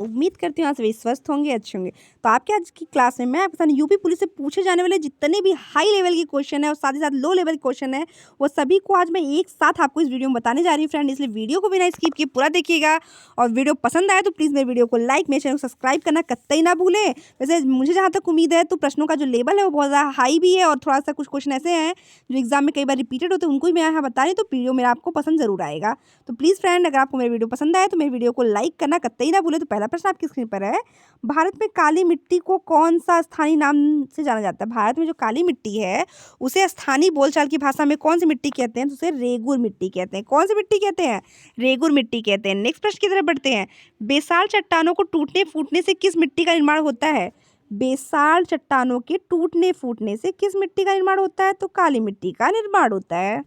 उम्मीद करती हूँ आप सभी स्वस्थ होंगे, अच्छे होंगे। तो आपके आज की क्लास में मैं आपके साथ यूपी पुलिस से पूछे जाने वाले जितने भी हाई लेवल के क्वेश्चन है और साथ ही साथ लो लेवल के क्वेश्चन है, वो सभी को आज मैं एक साथ आपको इस वीडियो में बताने जा रही हूँ फ्रेंड। इसलिए वीडियो को बिना स्किप किए पूरा देखिएगा और वीडियो पसंद आए तो प्लीज़ मेरे वीडियो को लाइक, मेरे चैनल को सब्सक्राइब करना कतई ना भूलें। वैसे मुझे जहाँ तक उम्मीद है तो प्रश्नों का जो लेवल है वो बहुत ज़्यादा हाई भी है और थोड़ा सा कुछ क्वेश्चन ऐसे हैं जो एग्जाम में कई बार रिपीटेड होते हैं, उनको ही मैं यहाँ बता रही हूँ, तो वीडियो मेरा आपको पसंद जरूर आएगा। तो प्लीज़ फ्रेंड, अगर आपको मेरी वीडियो पसंद आए तो मेरी वीडियो को लाइक करना कतई ना भूलें। तो पहला प्रश्न आपकी स्क्रीन पर है, भारत में काली मिट्टी को कौन सा स्थानीय नाम से जाना जाता है? भारत में जो काली मिट्टी है उसे स्थानीय बोलचाल की भाषा में कौन सी मिट्टी कहते हैं? तो उसे रेगुर मिट्टी कहते हैं। कौन सी मिट्टी कहते हैं? रेगुर मिट्टी कहते हैं। नेक्स्ट प्रश्न की तरफ बढ़ते हैं, बेसाल चट्टानों को टूटने फूटने से किस मिट्टी का निर्माण होता है? बेसाल चट्टानों के टूटने फूटने से किस मिट्टी का निर्माण होता है? तो काली मिट्टी का निर्माण होता है।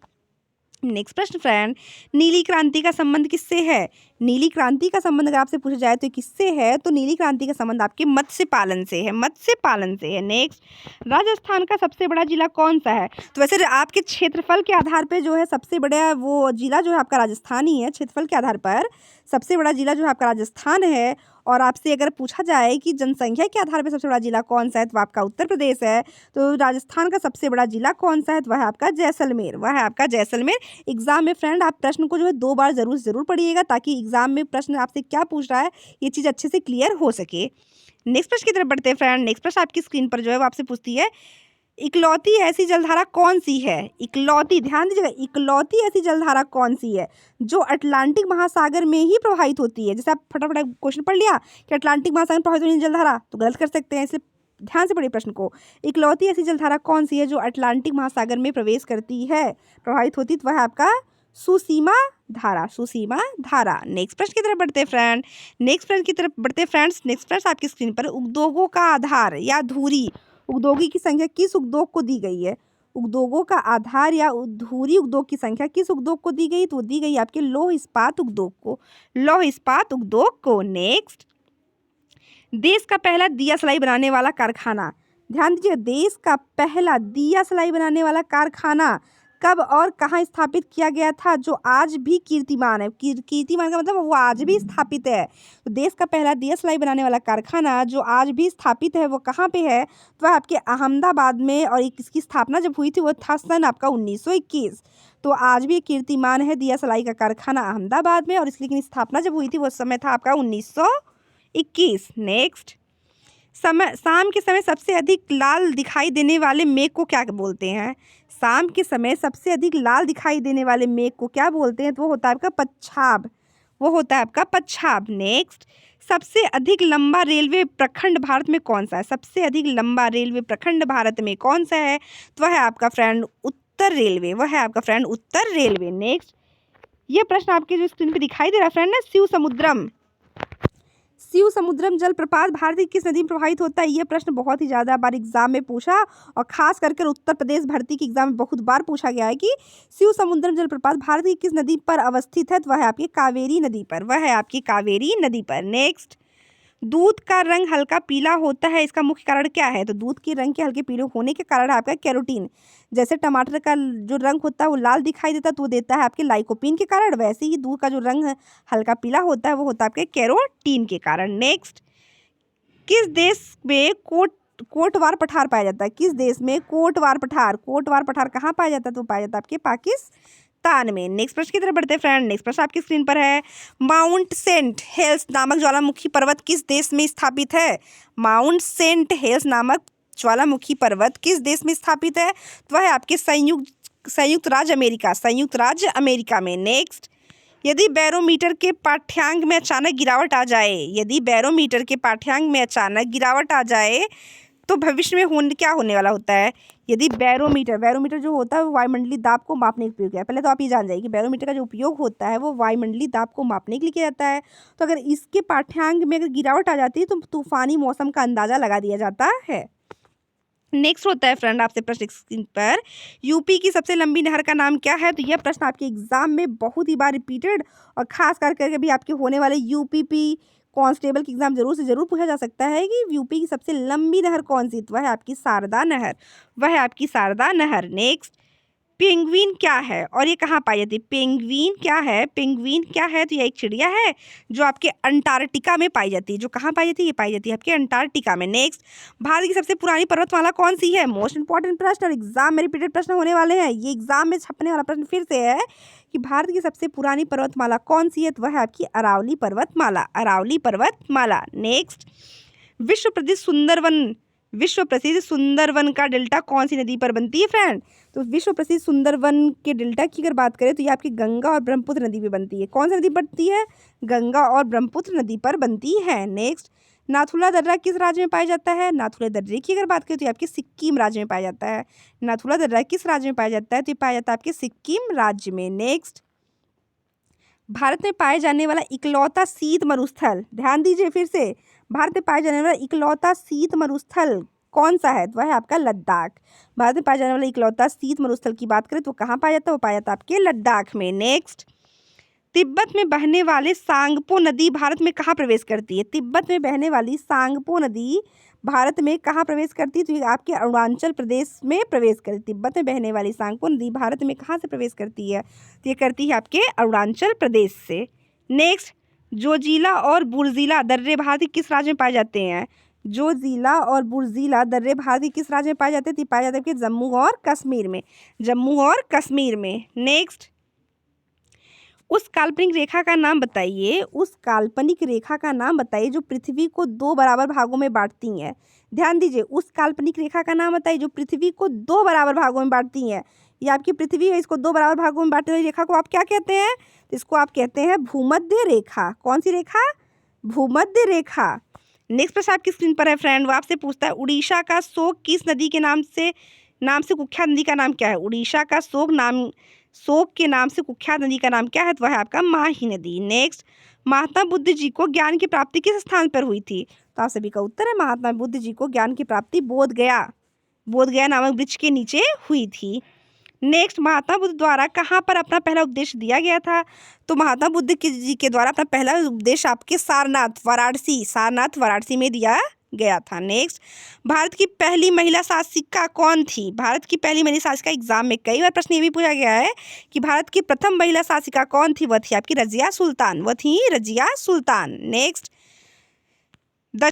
नेक्स्ट प्रश्न फ्रेंड, नीली क्रांति का संबंध किससे है? नीली क्रांति का संबंध अगर आपसे पूछा जाए तो किससे है? तो नीली क्रांति का संबंध आपके मत्स्य पालन से है, मत्स्य पालन से है। नेक्स्ट, राजस्थान का सबसे बड़ा जिला कौन सा है? तो वैसे आपके क्षेत्रफल के आधार पे जो है सबसे बड़ा वो जिला जो है आपका राजस्थान ही है। क्षेत्रफल के आधार पर सबसे बड़ा जिला जो है आपका राजस्थान है। और आपसे अगर पूछा जाए कि जनसंख्या के आधार पर सबसे बड़ा जिला कौन सा है तो आपका उत्तर प्रदेश है। तो राजस्थान का सबसे बड़ा जिला कौन सा है? तो वह है आपका जैसलमेर, वह है आपका जैसलमेर। एग्जाम में फ्रेंड आप प्रश्न को जो है 2 बार जरूर पढ़िएगा ताकि एग्जाम में प्रश्न आपसे क्या पूछ रहा है ये चीज़ अच्छे से क्लियर हो सके। नेक्स्ट प्रश्न की तरफ बढ़ते हैं फ्रेंड। नेक्स्ट प्रश्न आपकी स्क्रीन पर जो है वो आपसे पूछती है, इकलौती ऐसी जलधारा कौन सी है? इकलौती, ध्यान दीजिएगा, इकलौती ऐसी जलधारा कौन सी है जो अटलांटिक महासागर में ही प्रवाहित होती है? जैसे आप फटाफट क्वेश्चन पढ़ लिया कि अटलांटिक महासागर में प्रवाहित होने वाली जलधारा, तो गलत कर सकते हैं, इसलिए ध्यान से पढ़िए प्रश्न को। इकलौती ऐसी जलधारा कौन सी है जो अटलांटिक महासागर में प्रवेश करती है, प्रवाहित होती, तो वह है आपका सुसीमा धारा, सुसीमा धारा। नेक्स्ट प्रश्न की तरफ बढ़ते हैं फ्रेंड। नेक्स्ट प्रश्न की तरफ बढ़ते हैं फ्रेंड्स। नेक्स्ट प्रश्न आपकी स्क्रीन पर, उद्योगों का आधार या धुरी उद्योगी की संख्या किस उद्योग को दी गई है? उद्योगों का आधार या धुरी उद्योग की संख्या किस उद्योग को दी गई? तो दी गई आपके लौह इस्पात उद्योग को, लौह इस्पात उद्योग को। नेक्स्ट, देश का पहला दिया सलाई बनाने वाला कारखाना, ध्यान दीजिए, देश का पहला दिया सलाई बनाने वाला कारखाना कब और कहाँ स्थापित किया गया था जो आज भी कीर्तिमान है? कीर्तिमान का मतलब वो आज भी स्थापित है। तो देश का पहला दिया सलाई बनाने वाला कारखाना जो आज भी स्थापित है वो कहाँ पे है? तो वह आपके अहमदाबाद में, और इसकी स्थापना जब हुई थी वो था सन आपका 1921। तो आज भी कीर्तिमान है दिया सलाई का कारखाना अहमदाबाद में, और इसकी स्थापना जब हुई थी वो समय था आपका 1921। नेक्स्ट, समय शाम के समय सबसे अधिक लाल दिखाई देने वाले मेघ को क्या बोलते हैं? शाम के समय सबसे अधिक लाल दिखाई देने वाले मेघ को क्या बोलते हैं? तो वो होता है आपका पच्छाब, वो होता है आपका पच्छाब। नेक्स्ट, सबसे अधिक लंबा रेलवे प्रखंड भारत में कौन सा है? सबसे अधिक लंबा रेलवे प्रखंड भारत में कौन सा है? तो वह है आपका फ्रेंड उत्तर रेलवे, वह है आपका फ्रेंड उत्तर रेलवे। नेक्स्ट, ये प्रश्न आपके जो स्क्रीन पे दिखाई दे रहा है फ्रेंड है, शिव समुद्रम जलप्रपात भारत की किस नदी में प्रवाहित होता है? यह प्रश्न बहुत ही ज़्यादा बार एग्जाम में पूछा और खास करके उत्तर प्रदेश भर्ती के एग्जाम में बहुत बार पूछा गया है कि शिव समुद्रम जलप्रपात भारत की किस नदी पर अवस्थित है? तो वह है आपकी कावेरी नदी पर, वह है आपकी कावेरी नदी पर। नेक्स्ट, दूध का रंग हल्का पीला होता है, इसका मुख्य कारण क्या है? तो दूध के रंग के हल्के पीले होने के कारण है आपका कैरोटीन। जैसे टमाटर का जो रंग होता है वो लाल दिखाई देता है तो वो देता है आपके लाइकोपीन के कारण, वैसे ही दूध का जो रंग हल्का पीला होता है वो होता है आपके कैरोटीन के कारण। नेक्स्ट, किस देश में कोटवार पठार पाया जाता है? किस देश में कोटवार पठार कहाँ पाया जाता है? तो पाया जाता है आपके पाकिस्तान में। नेक्स्ट प्रश्न की तरफ बढ़ते हैं फ्रेंड। नेक्स्ट प्रश्न आपकी स्क्रीन पर है, माउंट सेंट हेल्स नामक ज्वालामुखी पर्वत किस देश में स्थापित है? माउंट सेंट हेल्स नामक ज्वालामुखी पर्वत किस देश में स्थापित है? तो वह है आपके संयुक्त राज्य अमेरिका, संयुक्त राज्य अमेरिका में। नेक्स्ट, यदि बैरोमीटर के पाठ्यांक में अचानक गिरावट आ जाए, यदि बैरोमीटर के पाठ्यांक में अचानक गिरावट आ जाए तो भविष्य में क्या होने वाला होता है? यदि बैरोमीटर जो होता है वो वायुमंडलीय दाब को मापने के लिए उपयोग है। पहले तो आप ये जान जाइए कि बैरोमीटर का जो उपयोग होता है वो वायुमंडलीय दाब को मापने के लिए किया जाता है। तो अगर इसके पाठ्यांक में अगर गिरावट आ जाती है तो तूफानी मौसम का अंदाजा लगा दिया जाता है। नेक्स्ट होता है फ्रेंड आपसे प्रश्न स्क्रीन पर, यूपी की सबसे लंबी नहर का नाम क्या है? तो यह प्रश्न आपके एग्जाम में बहुत ही बार रिपीटेड और खास करके भी आपके होने वाले यूपीपी कांस्टेबल के एग्जाम जरूर से जरूर पूछा जा सकता है कि यूपी की सबसे लंबी नहर कौन सी? तो वह है आपकी शारदा नहर, वह है आपकी शारदा नहर। नेक्स्ट, पेंगुइन क्या है और ये कहाँ पाई जाती है? पेंगुइन क्या है? पेंगुइन क्या है? तो ये एक चिड़िया है जो आपके अंटार्कटिका में पाई जाती है। जो कहाँ पाई जाती है? ये पाई जाती है आपके अंटार्कटिका में। नेक्स्ट, भारत की सबसे पुरानी पर्वतमाला कौन सी है? मोस्ट इंपॉर्टेंट प्रश्न और एग्जाम में रिपीटेड प्रश्न होने वाले हैं। ये एग्जाम में छपने वाला प्रश्न फिर से है कि भारत की सबसे पुरानी पर्वतमाला कौन सी है? तो वह है आपकी अरावली पर्वतमाला। अरावली पर्वतमाला। नेक्स्ट, विश्व प्रसिद्ध सुंदरवन का डेल्टा कौन सी नदी पर बनती है फ्रेंड? तो विश्व प्रसिद्ध सुंदरवन के डेल्टा की अगर बात करें तो ये आपकी गंगा और ब्रह्मपुत्र नदी पे बनती है। कौन सी नदी बनती है? गंगा और ब्रह्मपुत्र नदी पर बनती है। नेक्स्ट, नाथुला दर्रा किस राज्य में पाया जाता है? नाथुला दर्रे की अगर बात करें तो ये आपके सिक्किम राज्य में पाया जाता है। नाथुला दर्रा किस राज्य में पाया जाता है? तो ये पाया जाता है आपके सिक्किम राज्य में। नेक्स्ट, भारत में पाए जाने वाला इकलौता शीत मरुस्थल, ध्यान दीजिए फिर से, भारत में पाए जाने वाला इकलौता शीत मरुस्थल कौन सा है? तो वह है आपका लद्दाख। भारत में पाए जाने वाला इकलौता शीत मरुस्थल की बात करें तो कहाँ पाया जाता है? वो पाया जाता है आपके लद्दाख में। नेक्स्ट, तिब्बत में बहने वाले सांगपो नदी भारत में कहाँ प्रवेश करती है? तिब्बत में बहने वाली सांगपो नदी भारत में कहाँ प्रवेश करती है? तो ये आपके अरुणाचल प्रदेश में प्रवेश करती है। तिब्बत में बहने वाली सांगपो नदी भारत में कहाँ से प्रवेश करती है? तो ये करती है आपके अरुणाचल प्रदेश से। नेक्स्ट, जोजिला और बुर्जिला दर्रे भारत के किस राज्य में पाए जाते हैं? जोजिला और बुर्जिला दर्रे भारत के किस राज्य में पाए जाते हैं? तो पाए जाते हैं जम्मू और कश्मीर में। जम्मू और कश्मीर में। नेक्स्ट, उस काल्पनिक रेखा का नाम बताइए। उस काल्पनिक रेखा का नाम बताइए जो पृथ्वी को दो बराबर भागों में बांटती है। ध्यान दीजिए, उस काल्पनिक रेखा का नाम बताइए जो पृथ्वी को दो बराबर भागों में बांटती है। ये आपकी पृथ्वी है, इसको दो बराबर भागों में बांटने वाली रेखा को आप क्या कहते हैं? इसको आप कहते हैं भूमध्य रेखा। कौन सी रेखा? भूमध्य रेखा। नेक्स्ट प्रश्न आपकी स्क्रीन पर है फ्रेंड, वो आपसे पूछता है उड़ीसा का शोक किस नदी के नाम से कुख्यात नदी का नाम क्या है? उड़ीसा का शोक के नाम से कुख्यात नदी का नाम क्या है? तो वह है आपका माही नदी। नेक्स्ट, महात्मा बुद्ध जी को ज्ञान की प्राप्ति किस स्थान पर हुई थी? तो आप सभी का उत्तर है महात्मा बुद्ध जी को ज्ञान की प्राप्ति बोध गया नामक वृक्ष के नीचे हुई थी। नेक्स्ट, महात्मा बुद्ध द्वारा कहाँ पर अपना पहला उपदेश दिया गया था? तो महात्मा बुद्ध जी के द्वारा अपना पहला उपदेश आपके सारनाथ वाराणसी में दिया गया था। नेक्स्ट, भारत की पहली महिला शासिका कौन थी? भारत की पहली महिला शासिका एग्जाम में कई बार प्रश्न ये भी पूछा गया है कि भारत की प्रथम महिला शासिका कौन थी? वह थी आपकी रजिया सुल्तान। नेक्स्ट,